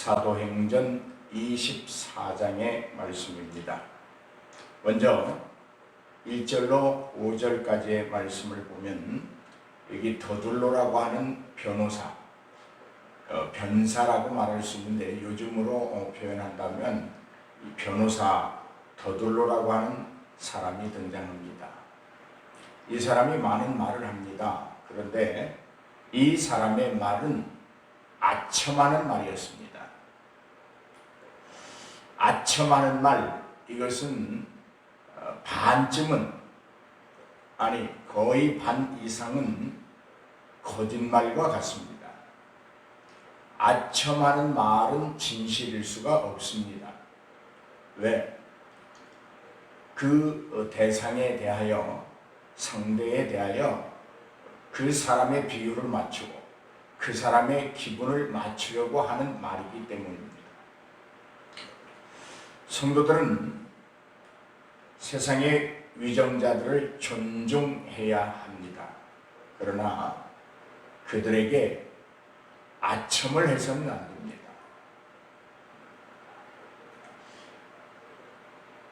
사도행전 24장의 말씀입니다. 먼저 1절로 5절까지의 말씀을 보면 여기 더둘로라고 하는 변호사, 변사라고 말할 수 있는데 요즘으로 표현한다면 이 변호사 더둘로라고 하는 사람이 등장합니다. 이 사람이 많은 말을 합니다. 그런데 이 사람의 말은 아첨하는 말이었습니다. 아첨하는 말, 이것은 반쯤은, 아니 거의 반 이상은 거짓말과 같습니다. 아첨하는 말은 진실일 수가 없습니다. 왜? 그 대상에 대하여, 상대에 대하여 그 사람의 비율을 맞추고 그 사람의 기분을 맞추려고 하는 말이기 때문입니다. 성도들은 세상의 위정자들을 존중해야 합니다. 그러나 그들에게 아첨을 해서는 안 됩니다.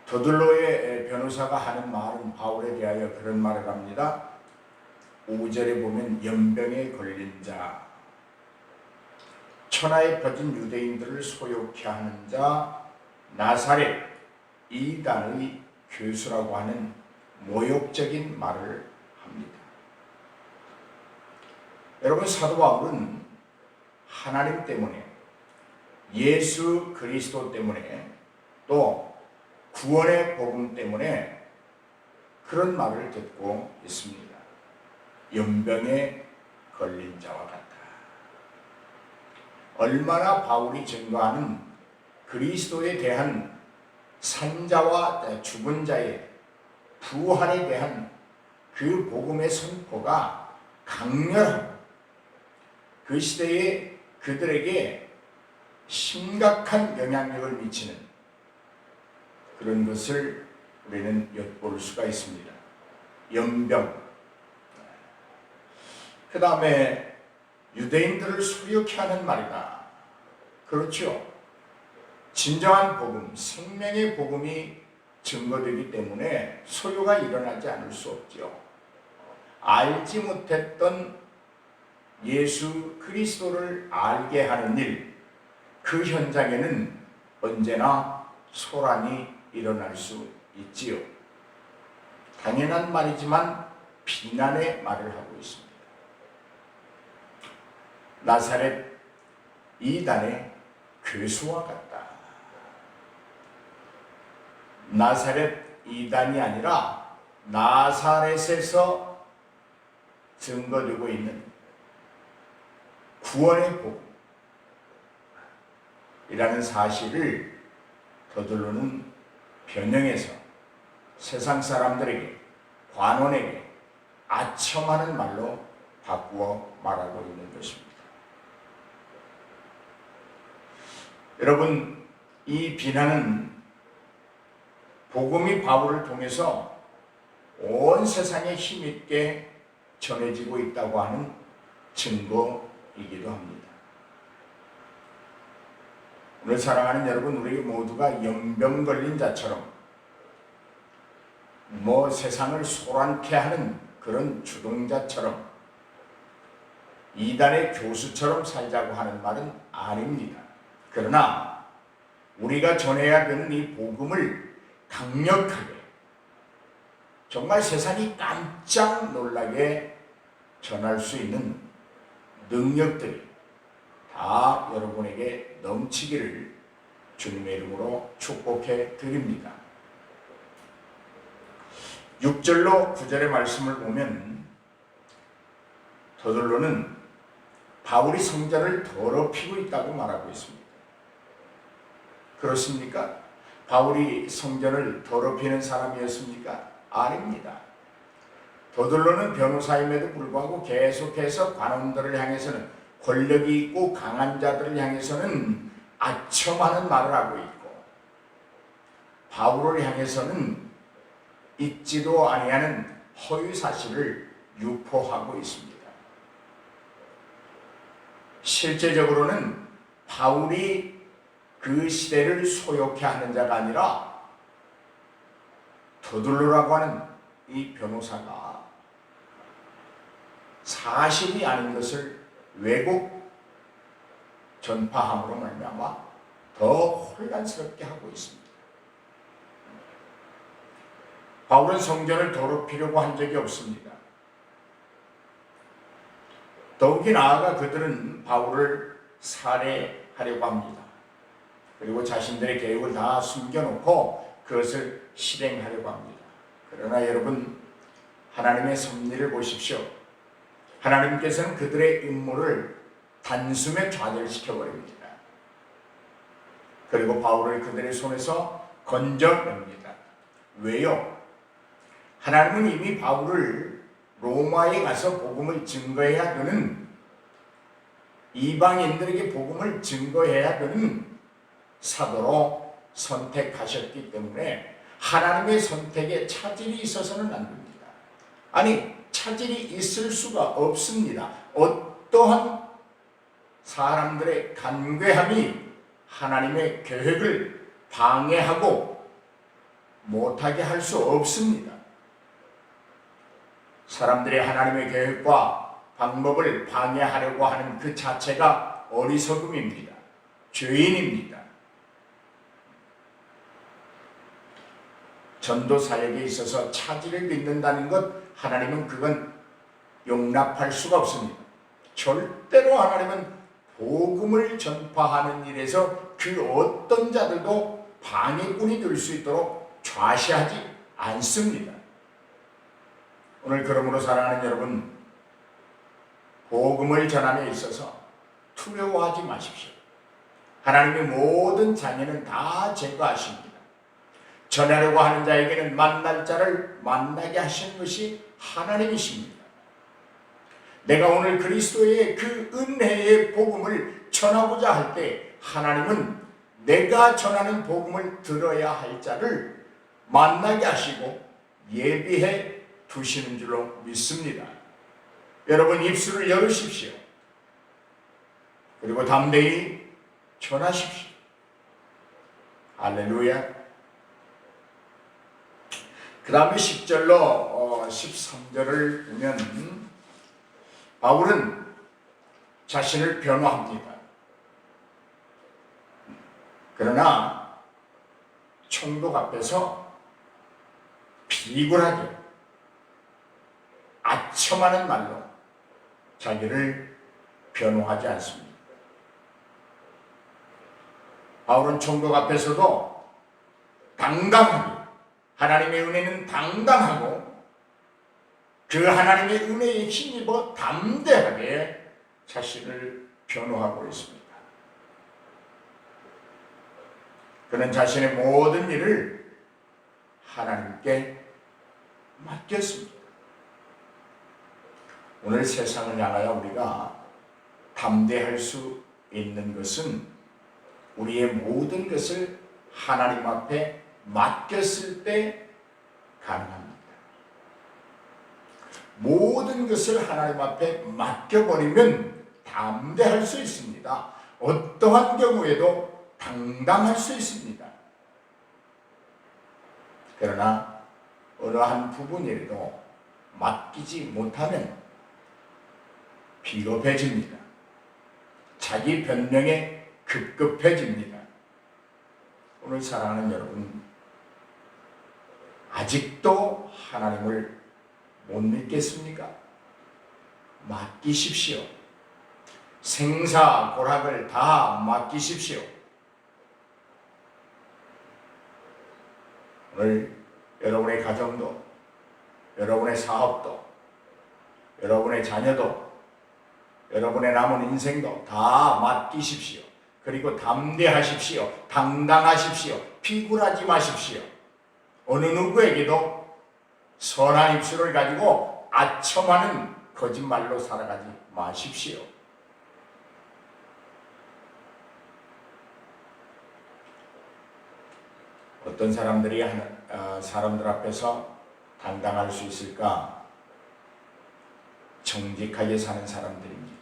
더둘로의 변호사가 하는 말은 바울에 대하여 그런 말을 합니다. 5절에 보면 연병에 걸린 자, 천하에 퍼진 유대인들을 소욕케 하는 자, 나사렛 이단의 교수라고 하는 모욕적인 말을 합니다. 여러분, 사도 바울은 하나님 때문에, 예수 그리스도 때문에, 또 구원의 복음 때문에 그런 말을 듣고 있습니다. 연병에 걸린 자와 같다. 얼마나 바울이 증거하는 그리스도에 대한 산자와 죽은 자의 부활에 대한 그 복음의 선포가 강렬하고 그 시대에 그들에게 심각한 영향력을 미치는 그런 것을 우리는 엿볼 수가 있습니다. 연병, 그 다음에 유대인들을 소욕케 하는 말이다. 그렇죠. 진정한 복음, 생명의 복음이 증거되기 때문에 소요가 일어나지 않을 수 없죠. 알지 못했던 예수 그리스도를 알게 하는 일, 그 현장에는 언제나 소란이 일어날 수 있지요. 당연한 말이지만 비난의 말을 하고 있습니다. 나사렛 이단의 교수와 같다. 나사렛 이단이 아니라 나사렛에서 증거되고 있는 구원의 복음이라는 사실을 더둘로는 변형해서 세상 사람들에게, 관원에게 아첨하는 말로 바꾸어 말하고 있는 것입니다. 여러분, 이 비난은 복음이 바울을 통해서 온 세상에 힘있게 전해지고 있다고 하는 증거이기도 합니다. 오늘 사랑하는 여러분, 우리 모두가 연병 걸린 자처럼 세상을 소란케 하는 그런 주동자처럼 이단의 교수처럼 살자고 하는 말은 아닙니다. 그러나 우리가 전해야 되는 이 복음을 강력하게, 정말 세상이 깜짝 놀라게 전할 수 있는 능력들이 다 여러분에게 넘치기를 주님의 이름으로 축복해 드립니다. 6절로 9절의 말씀을 보면 더둘로는 바울이 성전을 더럽히고 있다고 말하고 있습니다. 그렇습니까? 바울이 성전을 더럽히는 사람이었습니까? 아닙니다. 더둘로는 변호사임에도 불구하고 계속해서 관원들을 향해서는, 권력이 있고 강한 자들을 향해서는 아첨하는 말을 하고 있고, 바울을 향해서는 있지도 아니하는 허위 사실을 유포하고 있습니다. 실제적으로는 바울이 그 시대를 소욕해 하는 자가 아니라 더둘로라고 하는 이 변호사가 사실이 아닌 것을 왜곡 전파함으로 말미암아 더 혼란스럽게 하고 있습니다. 바울은 성전을 더럽히려고 한 적이 없습니다. 더욱이 나아가 그들은 바울을 살해하려고 합니다. 그리고 자신들의 계획을 다 숨겨놓고 그것을 실행하려고 합니다. 그러나 여러분, 하나님의 섭리를 보십시오. 하나님께서는 그들의 음모를 단숨에 좌절시켜버립니다. 그리고 바울을 그들의 손에서 건져냅니다. 왜요? 하나님은 이미 바울을 로마에 가서 복음을 증거해야 되는, 이방인들에게 복음을 증거해야 되는 사도로 선택하셨기 때문에 하나님의 선택에 차질이 있어서는 안 됩니다. 아니, 차질이 있을 수가 없습니다. 어떠한 사람들의 간괴함이 하나님의 계획을 방해하고 못하게 할 수 없습니다. 사람들이 하나님의 계획과 방법을 방해하려고 하는 그 자체가 어리석음입니다. 죄인입니다. 전도 사역에 있어서 차질을 빚는다는 것, 하나님은 그건 용납할 수가 없습니다. 절대로 하나님은 복음을 전파하는 일에서 그 어떤 자들도 방해꾼이 될 수 있도록 좌시하지 않습니다. 오늘 그러므로 사랑하는 여러분, 복음을 전함에 있어서 두려워하지 마십시오. 하나님의 모든 장애는 다 제거하십니다. 전하려고 하는 자에게는 만날 자를 만나게 하시는 것이 하나님이십니다. 내가 오늘 그리스도의 그 은혜의 복음을 전하고자 할 때 하나님은 내가 전하는 복음을 들어야 할 자를 만나게 하시고 예비해 두시는 줄로 믿습니다. 여러분, 입술을 열으십시오. 그리고 담대히 전하십시오. 할렐루야. 그 다음에 10절로 13절을 보면 바울은 자신을 변호합니다. 그러나 총독 앞에서 비굴하게 아첨하는 말로 자기를 변호하지 않습니다. 바울은 총독 앞에서도 당당하게, 하나님의 은혜는 당당하고 그 하나님의 은혜에 힘입어 담대하게 자신을 변호하고 있습니다. 그는 자신의 모든 일을 하나님께 맡겼습니다. 오늘 세상을 향하여 우리가 담대할 수 있는 것은 우리의 모든 것을 하나님 앞에 맡겼을 때 가능합니다. 모든 것을 하나님 앞에 맡겨버리면 담대할 수 있습니다. 어떠한 경우에도 당당할 수 있습니다. 그러나 어느 한 부분이라도 맡기지 못하면 비겁해집니다. 자기 변명에 급급해집니다. 오늘 사랑하는 여러분, 아직도 하나님을 못 믿겠습니까? 맡기십시오. 생사고락을 다 맡기십시오. 오늘 여러분의 가정도, 여러분의 사업도, 여러분의 자녀도, 여러분의 남은 인생도 다 맡기십시오. 그리고 담대하십시오. 당당하십시오. 비굴하지 마십시오. 어느 누구에게도 선한 입술을 가지고 아첨하는 거짓말로 살아가지 마십시오. 어떤 사람들이 사람들 앞에서 당당할 수 있을까? 정직하게 사는 사람들입니다.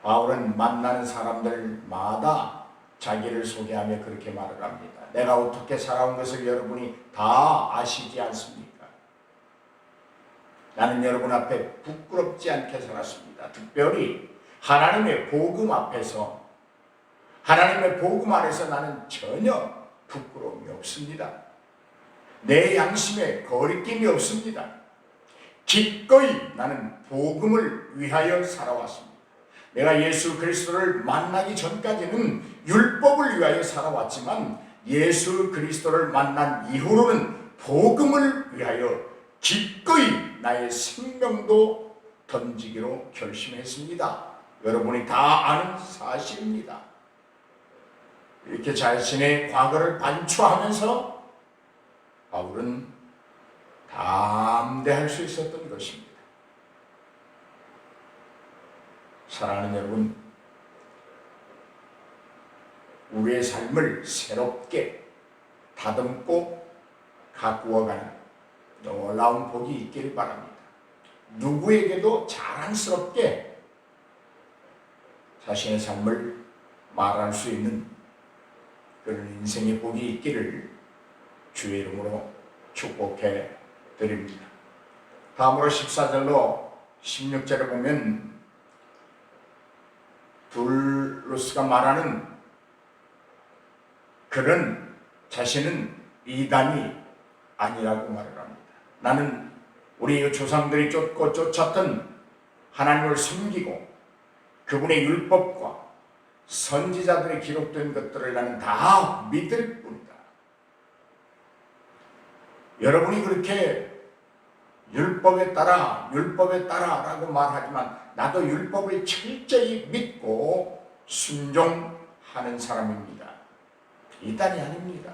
바울은 만나는 사람들마다 자기를 소개하며 그렇게 말을 합니다. 내가 어떻게 살아온 것을 여러분이 다 아시지 않습니까? 나는 여러분 앞에 부끄럽지 않게 살았습니다. 특별히 하나님의 복음 앞에서, 하나님의 복음 안에서 나는 전혀 부끄러움이 없습니다. 내 양심에 거리낌이 없습니다. 기꺼이 나는 복음을 위하여 살아왔습니다. 내가 예수 그리스도를 만나기 전까지는 율법을 위하여 살아왔지만 예수 그리스도를 만난 이후로는 복음을 위하여 기꺼이 나의 생명도 던지기로 결심했습니다. 여러분이 다 아는 사실입니다. 이렇게 자신의 과거를 반추하면서 바울은 담대할 수 있었던 것입니다. 사랑하는 여러분, 우리의 삶을 새롭게 다듬고 가꾸어가는 놀라운 복이 있기를 바랍니다. 누구에게도 자랑스럽게 자신의 삶을 말할 수 있는 그런 인생의 복이 있기를 주의 이름으로 축복해 드립니다. 다음으로 14절로 16절에 보면 둘루스가 말하는 그런 자신은 이단이 아니라고 말을 합니다. 나는 우리 조상들이 쫓고 쫓았던 하나님을 섬기고 그분의 율법과 선지자들이 기록된 것들을 나는 다 믿을 뿐이다. 여러분이 그렇게 율법에 따라 라고 말하지만 나도 율법을 철저히 믿고 순종하는 사람입니다. 이단이 아닙니다.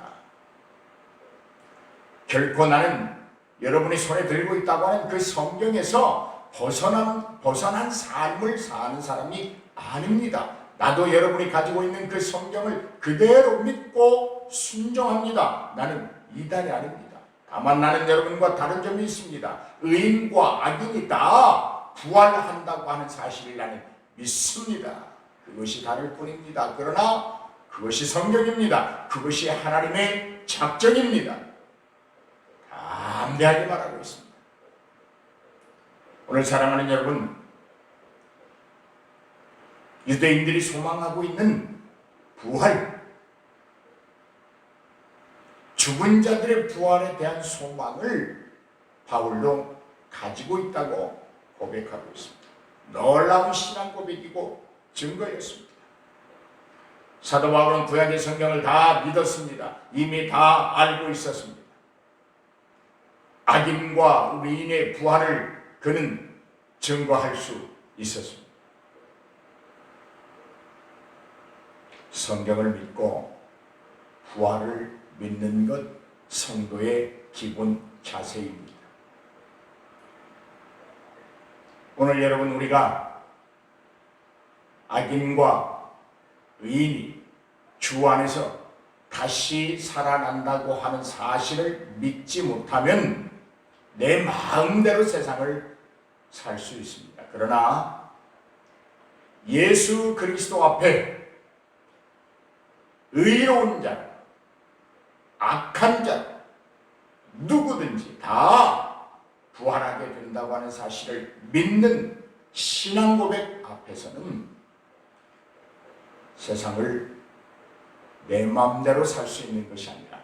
결코 나는 여러분이 손에 들고 있다고 하는 그 성경에서 벗어난 삶을 사는 사람이 아닙니다. 나도 여러분이 가지고 있는 그 성경을 그대로 믿고 순종합니다. 나는 이단이 아닙니다. 다만 나는 여러분과 다른 점이 있습니다. 의인과 악인이 다 부활한다고 하는 사실을 나는 믿습니다. 그것이 다를 뿐입니다. 그러나 그것이 성경입니다. 그것이 하나님의 작정입니다. 담대하게 말하고 있습니다. 오늘 사랑하는 여러분, 유대인들이 소망하고 있는 부활, 죽은 자들의 부활에 대한 소망을 바울도 가지고 있다고 고백하고 있습니다. 놀라운 신앙 고백이고 증거였습니다. 사도 바울은 구약의 성경을 다 믿었습니다. 이미 다 알고 있었습니다. 악인과 의인의 부활을 그는 증거할 수 있었습니다. 성경을 믿고 부활을 믿는 것 성도의 기본 자세입니다. 오늘 여러분, 우리가 악인과 의인이 주 안에서 다시 살아난다고 하는 사실을 믿지 못하면 내 마음대로 세상을 살 수 있습니다. 그러나 예수 그리스도 앞에 의로운 자, 악한 자, 누구든지 다 부활하게 된다고 하는 사실을 믿는 신앙 고백 앞에서는 세상을 내 마음대로 살 수 있는 것이 아니라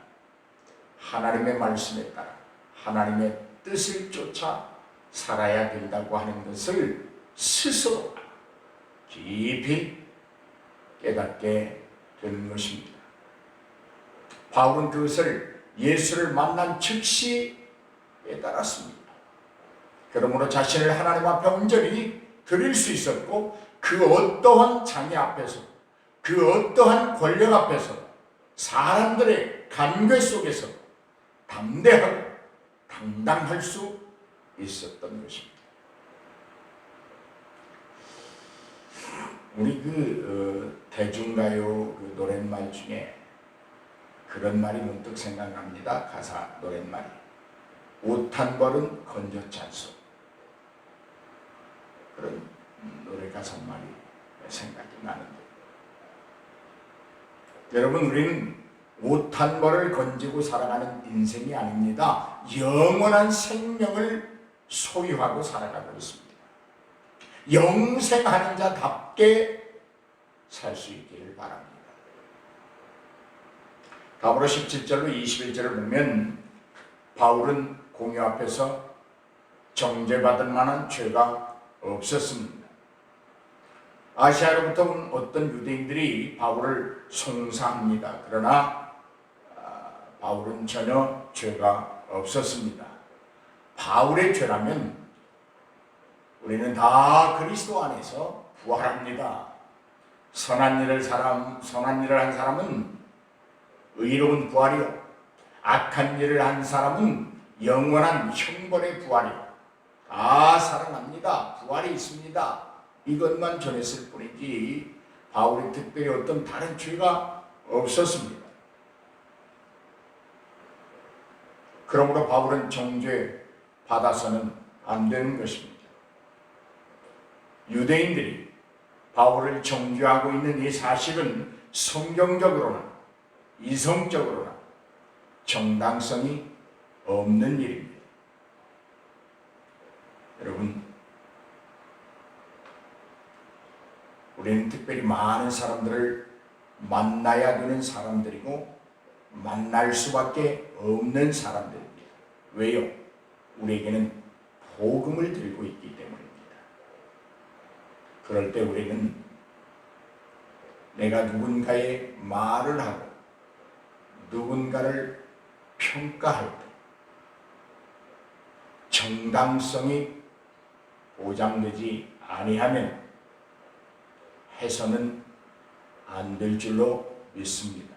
하나님의 말씀에 따라 하나님의 뜻을 쫓아 살아야 된다고 하는 것을 스스로 깊이 깨닫게 되는 것입니다. 바울은 그것을 예수를 만난 즉시 깨달았습니다. 그러므로 자신을 하나님 앞에 온전히 드릴 수 있었고 그 어떠한 장애 앞에서, 그 어떠한 권력 앞에서, 사람들의 간괴 속에서 담대하고 당당할 수 있었던 것입니다. 우리 대중가요 노랫말 중에 그런 말이 문득 생각납니다. 가사 노랫말이. 옷 한 벌은 건졌지 않소. 그런 노래 가사 말이 생각이 나는데, 여러분, 우리는 옷 한 벌을 건지고 살아가는 인생이 아닙니다. 영원한 생명을 소유하고 살아가고 있습니다. 영생하는 자답게 살 수 있기를 바랍니다. 다음으로 17절로 21절을 보면 바울은 공회 앞에서 정죄받을 만한 죄가 없었습니다. 아시아로부터 온 어떤 유대인들이 바울을 송사합니다. 그러나 바울은 전혀 죄가 없었습니다. 바울의 죄라면 우리는 다 그리스도 안에서 부활합니다. 선한 일을 한 사람은 의로운 부활이요, 악한 일을 한 사람은 영원한 형벌의 부활이요. 다 살아납니다. 부활이 있습니다. 이것만 전했을 뿐이지 바울이 특별히 어떤 다른 죄가 없었습니다. 그러므로 바울은 정죄 받아서는 안 되는 것입니다. 유대인들이 바울을 정죄하고 있는 이 사실은 성경적으로나 이성적으로나 정당성이 없는 일입니다. 여러분, 우리는 특별히 많은 사람들을 만나야 되는 사람들이고 만날 수밖에 없는 사람들입니다. 왜요? 우리에게는 복음을 들고 있기 때문입니다. 그럴 때 우리는 내가 누군가의 말을 하고 누군가를 평가할 때 정당성이 보장되지 아니하면 해서는 안 될 줄로 믿습니다.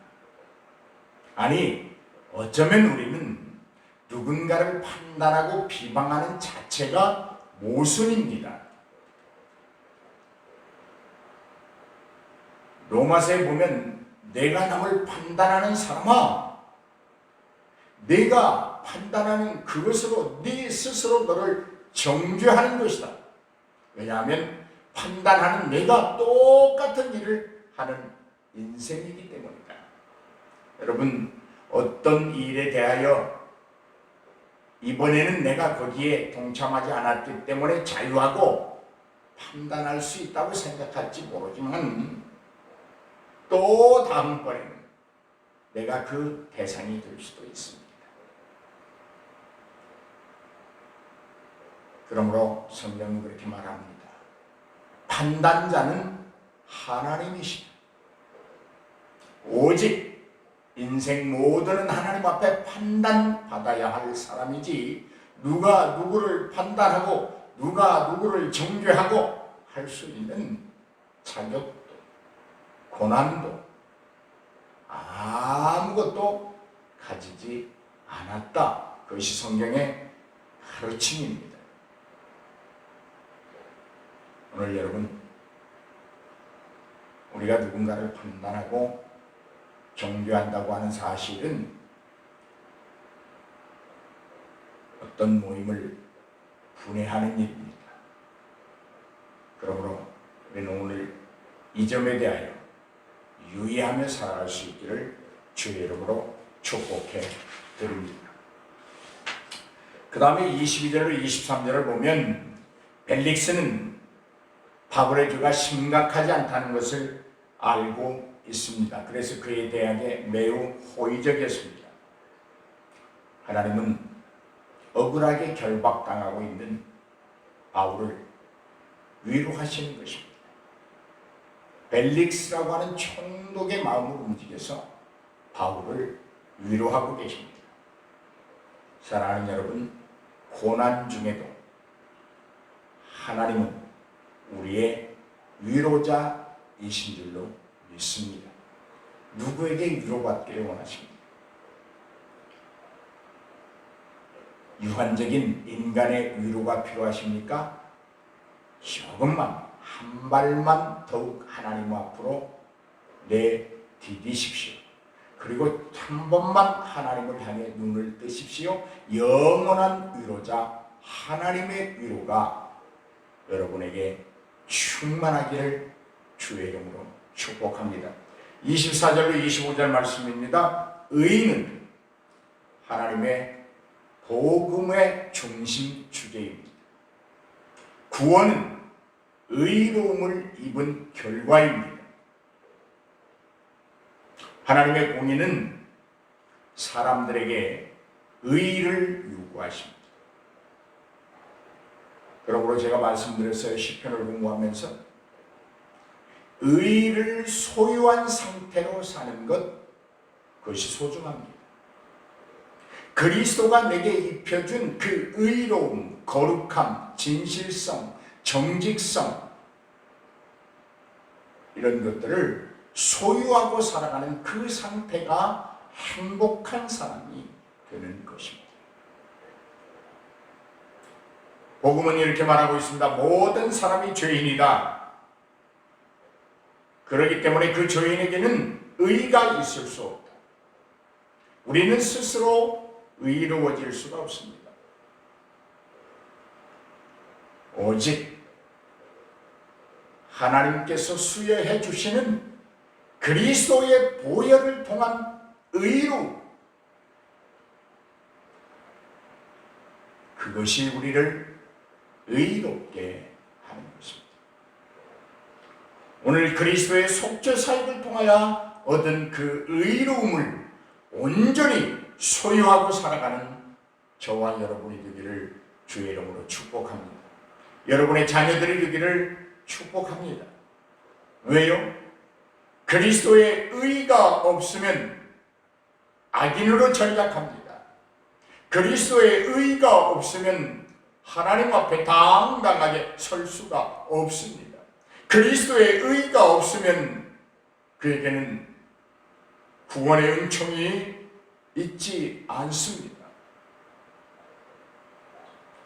아니, 어쩌면 우리는 누군가를 판단하고 비방하는 자체가 모순입니다. 로마서에 보면 내가 남을 판단하는 사람아, 내가 판단하는 그것으로 네 스스로 너를 정죄하는 것이다. 왜냐하면 판단하는 내가 똑같은 일을 하는 인생이기 때문이다. 여러분, 어떤 일에 대하여 이번에는 내가 거기에 동참하지 않았기 때문에 자유하고 판단할 수 있다고 생각할지 모르지만 또 다음번에는 내가 그 대상이 될 수도 있습니다. 그러므로 성경은 그렇게 말합니다. 판단자는 하나님이시다. 오직 인생 모두는 하나님 앞에 판단받아야 할 사람이지 누가 누구를 판단하고 누가 누구를 정죄하고 할 수 있는 자격도 고난도 아무것도 가지지 않았다. 그것이 성경의 가르침입니다. 오늘 여러분, 우리가 누군가를 판단하고 정죄한다고 하는 사실은 어떤 모임을 분해하는 일입니다. 그러므로 우리는 오늘 이 점에 대하여 유의하며 살아갈 수 있기를 주의 이름으로 축복해 드립니다. 그 다음에 22절로 23절을 보면 벨릭스는 바울의 죄가 심각하지 않다는 것을 알고 있습니다. 그래서 그에 대하게 매우 호의적이었습니다. 하나님은 억울하게 결박당하고 있는 바울을 위로하시는 것입니다. 벨릭스라고 하는 총독의 마음을 움직여서 바울을 위로하고 계십니다. 사랑하는 여러분, 고난 중에도 하나님은 우리의 위로자이신 줄로 믿습니다. 누구에게 위로받기를 원하십니까? 유한적인 인간의 위로가 필요하십니까? 조금만, 한 발만 더욱 하나님 앞으로 내디디십시오. 그리고 한 번만 하나님을 향해 눈을 뜨십시오. 영원한 위로자 하나님의 위로가 여러분에게 충만하기를 주의 이름으로 축복합니다. 24절로 25절 말씀입니다. 의인은 하나님의 복음의 중심 주제입니다. 구원은 의로움을 입은 결과입니다. 하나님의 공의는 사람들에게 의의를 요구하십니다. 그러므로 제가 말씀드렸어요. 시편을 공부하면서 의의를 소유한 상태로 사는 것, 그것이 소중합니다. 그리스도가 내게 입혀준 그 의로움, 거룩함, 진실성, 정직성, 이런 것들을 소유하고 살아가는 그 상태가 행복한 사람이 되는 것입니다. 복음은 이렇게 말하고 있습니다. 모든 사람이 죄인이다. 그렇기 때문에 그 죄인에게는 의가 있을 수 없다. 우리는 스스로 의로워질 수가 없습니다. 오직 하나님께서 수여해 주시는 그리스도의 보혈을 통한 의로, 그것이 우리를 의롭게 하는 것입니다. 오늘 그리스도의 속죄 사역을 통하여 얻은 그 의로움을 온전히 소유하고 살아가는 저와 여러분이 되기를 주의 이름으로 축복합니다. 여러분의 자녀들이 되기를 축복합니다. 왜요? 그리스도의 의가 없으면 악인으로 전락합니다. 그리스도의 의가 없으면 하나님 앞에 당당하게 설 수가 없습니다. 그리스도의 의가 없으면 그에게는 구원의 은총이 있지 않습니다.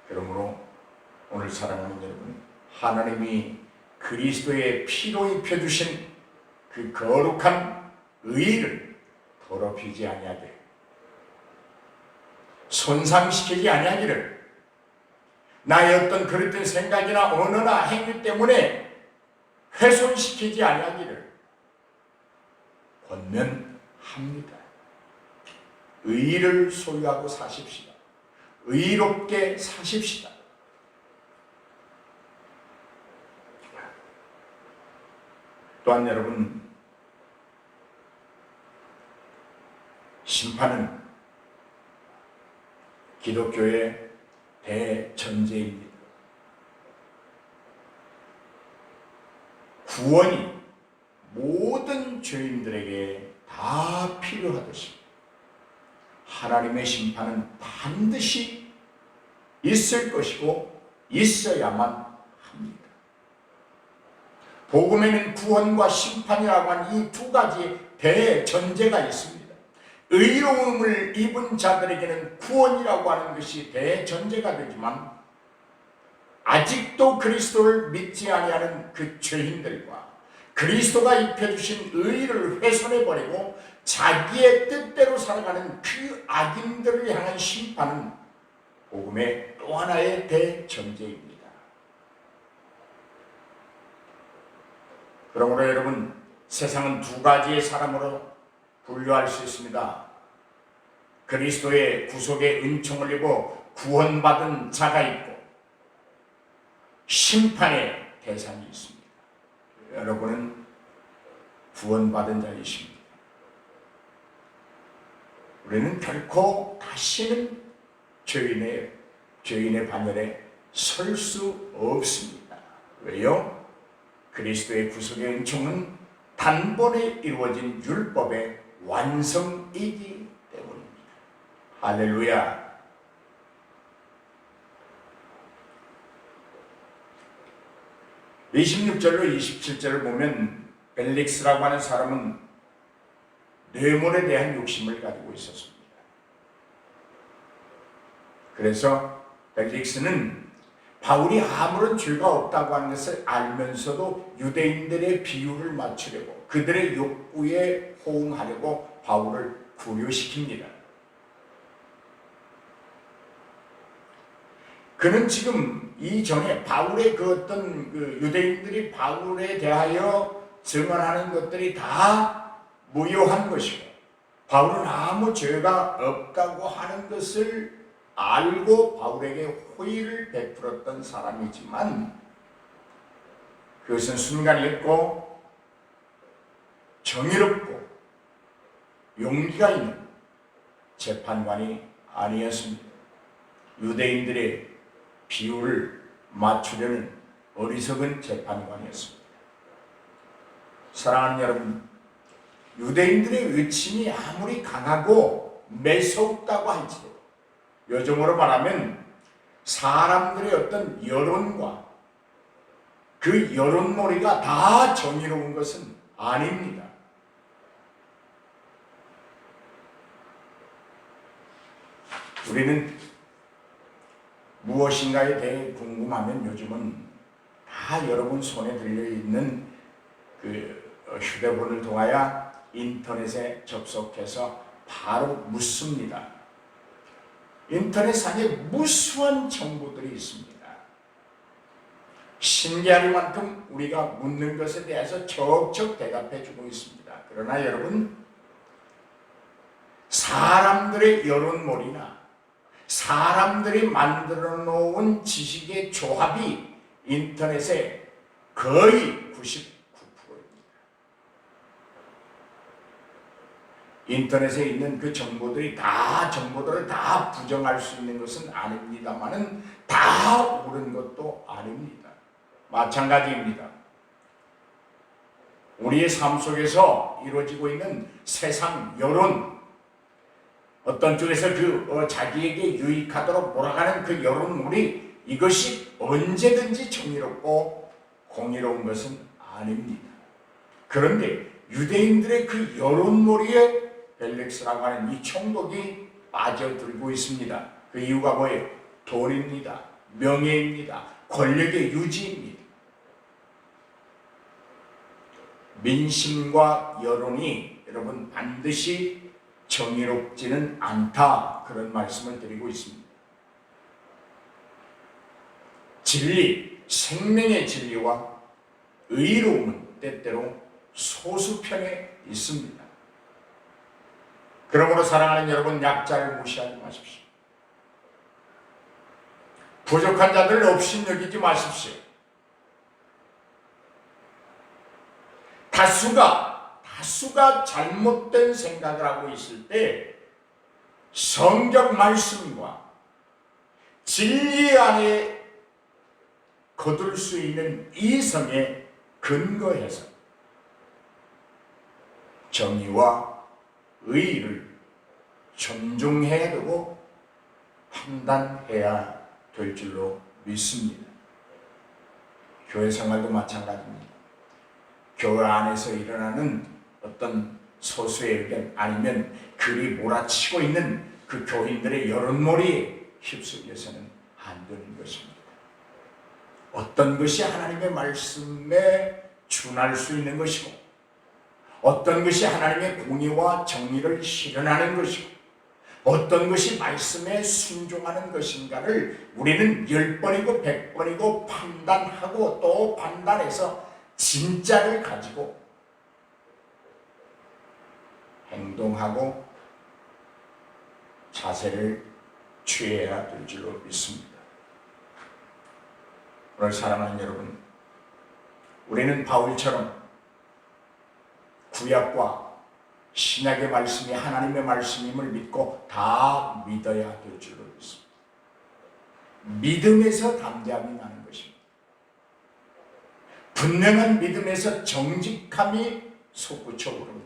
그러므로 오늘 사랑하는 여러분, 하나님이 그리스도의 피로 입혀주신 그 거룩한 의를 더럽히지 아니하기를, 손상시키지 아니하기를, 나의 어떤 그릇된 생각이나 언어나 행위 때문에 훼손시키지 아니하기를 권면합니다. 의를 소유하고 사십시다. 의롭게 사십시다. 또한 여러분, 심판은 기독교의 대전제입니다. 구원이 모든 죄인들에게 다 필요하듯이 하나님의 심판은 반드시 있을 것이고 있어야만 합니다. 복음에는 구원과 심판이라고 하는 이 두 가지 대전제가 있습니다. 의로움을 입은 자들에게는 구원이라고 하는 것이 대전제가 되지만, 아직도 그리스도를 믿지 아니하는 그 죄인들과 그리스도가 입혀주신 의를 훼손해버리고 자기의 뜻대로 살아가는 그 악인들을 향한 심판은 복음의 또 하나의 대전제입니다. 그러므로 여러분, 세상은 두 가지의 사람으로 분류할 수 있습니다. 그리스도의 구속의 은총을 입어 구원받은 자가 있고 심판의 대상이 있습니다. 여러분은 구원받은 자이십니다. 우리는 결코 다시는 죄인의 반열에 설 수 없습니다. 왜요? 그리스도의 구속의 은총은 단번에 이루어진 율법의 완성이기 때문입니다. 할렐루야. 이 26절로 27절을 보면 벨릭스라고 하는 사람은 뇌물에 대한 욕심을 가지고 있었습니다. 그래서 벨릭스는 바울이 아무런 죄가 없다고 하는 것을 알면서도 유대인들의 비유를 맞추려고, 그들의 욕구에 호응하려고 바울을 구류시킵니다. 그는 지금 이전에 바울의 그 어떤 그 유대인들이 바울에 대하여 증언하는 것들이 다 무효한 것이고 바울은 아무 죄가 없다고 하는 것을 알고 바울에게 호의를 베풀었던 사람이지만 그것은 순간이었고 정의롭고 용기가 있는 재판관이 아니었습니다. 유대인들의 비율을 맞추려는 어리석은 재판관이었습니다. 사랑하는 여러분, 유대인들의 의침이 아무리 강하고 매서웠다고 할지라도 요즘으로 말하면 사람들의 어떤 여론과 그 여론몰이가 다 정의로운 것은 아닙니다. 우리는 무엇인가에 대해 궁금하면 요즘은 다 여러분 손에 들려있는 그 휴대폰을 통하여 인터넷에 접속해서 바로 묻습니다. 인터넷상에 무수한 정보들이 있습니다. 신기하리만큼 우리가 묻는 것에 대해서 척척 대답해 주고 있습니다. 그러나 여러분, 사람들의 여론몰이나 사람들이 만들어 놓은 지식의 조합이 인터넷에 거의 99%입니다. 인터넷에 있는 그 정보들을 다 부정할 수 있는 것은 아닙니다만은 다 옳은 것도 아닙니다. 마찬가지입니다. 우리의 삶 속에서 이루어지고 있는 세상 여론, 어떤 쪽에서 자기에게 유익하도록 몰아가는 그 여론물이 이것이 언제든지 정의롭고 공의로운 것은 아닙니다. 그런데 유대인들의 그 여론몰이에 벨렉스라고 하는 이 총독이 빠져들고 있습니다. 그 이유가 뭐예요? 돈입니다. 명예입니다. 권력의 유지입니다. 민심과 여론이 여러분 반드시 정의롭지는 않다, 그런 말씀을 드리고 있습니다. 진리, 생명의 진리와 의로움은 때때로 소수편에 있습니다. 그러므로 사랑하는 여러분, 약자를 무시하지 마십시오. 부족한 자들을 업신여기지 마십시오. 다수가 잘못된 생각을 하고 있을 때 성경 말씀과 진리 안에 거둘 수 있는 이성에 근거해서 정의와 의의를 존중해야 되고 판단해야 될 줄로 믿습니다. 교회 생활도 마찬가지입니다. 교회 안에서 일어나는 어떤 소수의 의견 아니면 그리 몰아치고 있는 그 교인들의 여론몰이에 휩쓸려서는 안 되는 것입니다. 어떤 것이 하나님의 말씀에 준할 수 있는 것이고 어떤 것이 하나님의 공의와 정의를 실현하는 것이고 어떤 것이 말씀에 순종하는 것인가를 우리는 10번이고 100번이고 판단하고 또 판단해서 진짜를 가지고 행동하고 자세를 취해야 될 줄로 믿습니다. 오늘 사랑하는 여러분, 우리는 바울처럼 구약과 신약의 말씀이 하나님의 말씀임을 믿고 다 믿어야 될 줄로 믿습니다. 믿음에서 담대함이 나는 것입니다. 분명한 믿음에서 정직함이 솟구쳐 오릅니다.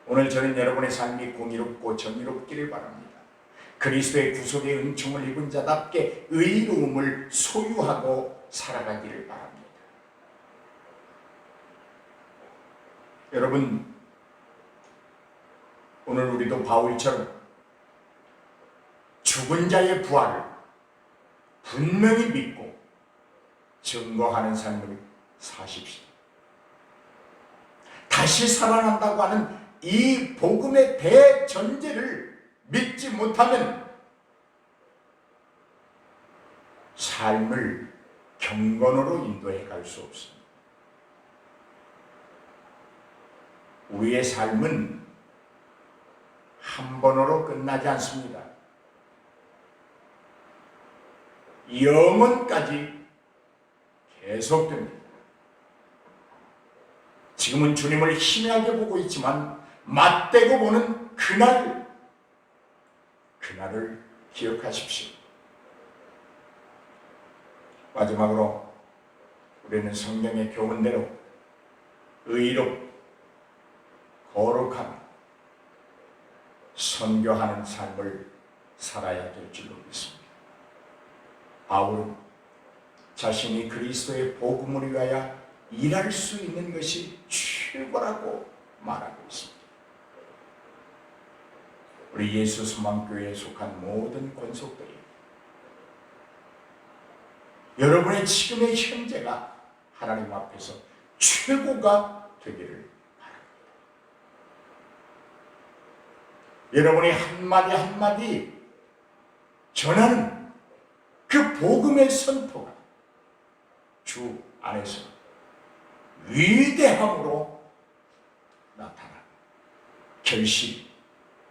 오늘 저는 여러분의 삶이 공의롭고 정의롭기를 바랍니다. 그리스도의 구속의 은총을 입은 자답게 의로움을 소유하고 살아가기를 바랍니다. 여러분, 오늘 우리도 바울처럼 죽은 자의 부활을 분명히 믿고 증거하는 삶을 사십시오. 다시 살아난다고 하는 이 복음의 대전제를 믿지 못하면 삶을 경건으로 인도해 갈 수 없습니다. 우리의 삶은 한 번으로 끝나지 않습니다. 영원까지 계속됩니다. 지금은 주님을 희미하게 보고 있지만 맞대고 보는 그날을 기억하십시오. 마지막으로 우리는 성경의 교훈대로 의롭고 거룩한 선교하는 삶을 살아야 될 줄로 믿습니다. 바울은 자신이 그리스도의 복음을 위하여 일할 수 있는 것이 최고라고 말하고 있습니다. 우리 예수 소망교회에 속한 모든 권속들이 여러분의 지금의 현재가 하나님 앞에서 최고가 되기를 바랍니다. 여러분이 한마디 한마디 전하는 그 복음의 선포가 주 안에서 위대함으로 나타나 결실이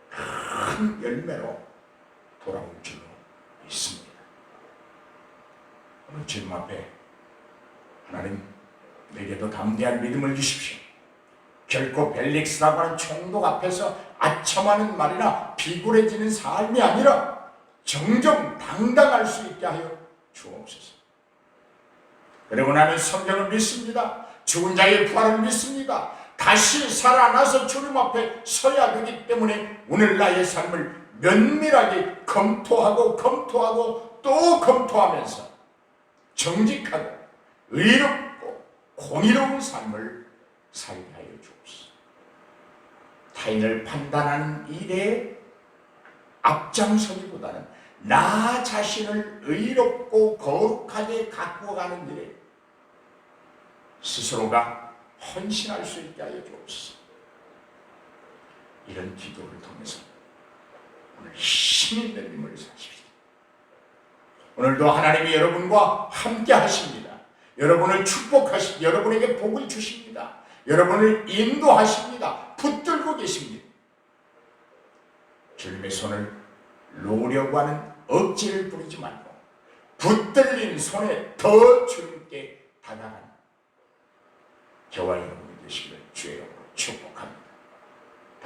큰 열매로 돌아올 줄로 믿습니다. 오늘 주님 앞에 하나님 내게도 담대한 믿음을 주십시오. 결코 벨릭스라고 하는 총독 앞에서 아첨하는 말이나 비굴해지는 삶이 아니라 정정당당할 수 있게 하여 주옵소서. 그리고 나는 성경을 믿습니다. 죽은 자의 부활을 믿습니다. 다시 살아나서 주님 앞에 서야 되기 때문에 오늘 나의 삶을 면밀하게 검토하고 또 검토하면서 정직하고 의롭고 공의로운 삶을 살게 하여 주옵소서. 타인을 판단하는 일에 앞장서기보다는 나 자신을 의롭고 거룩하게 갖고 가는 일에 스스로가 헌신할 수 있게 하여 주옵소서. 이런 기도를 통해서 오늘 힘 있는 힘을 사십시오. 오늘도 하나님이 여러분과 함께 하십니다. 여러분을 축복하십니다. 여러분에게 복을 주십니다. 여러분을 인도하십니다. 붙들고 계십니다. 주님의 손을 놓으려고 하는 억지를 부리지 말고 붙들린 손에 더 주님께 다가가는 저와 여러분이 되시기를 주의 이름으로 축복합니다.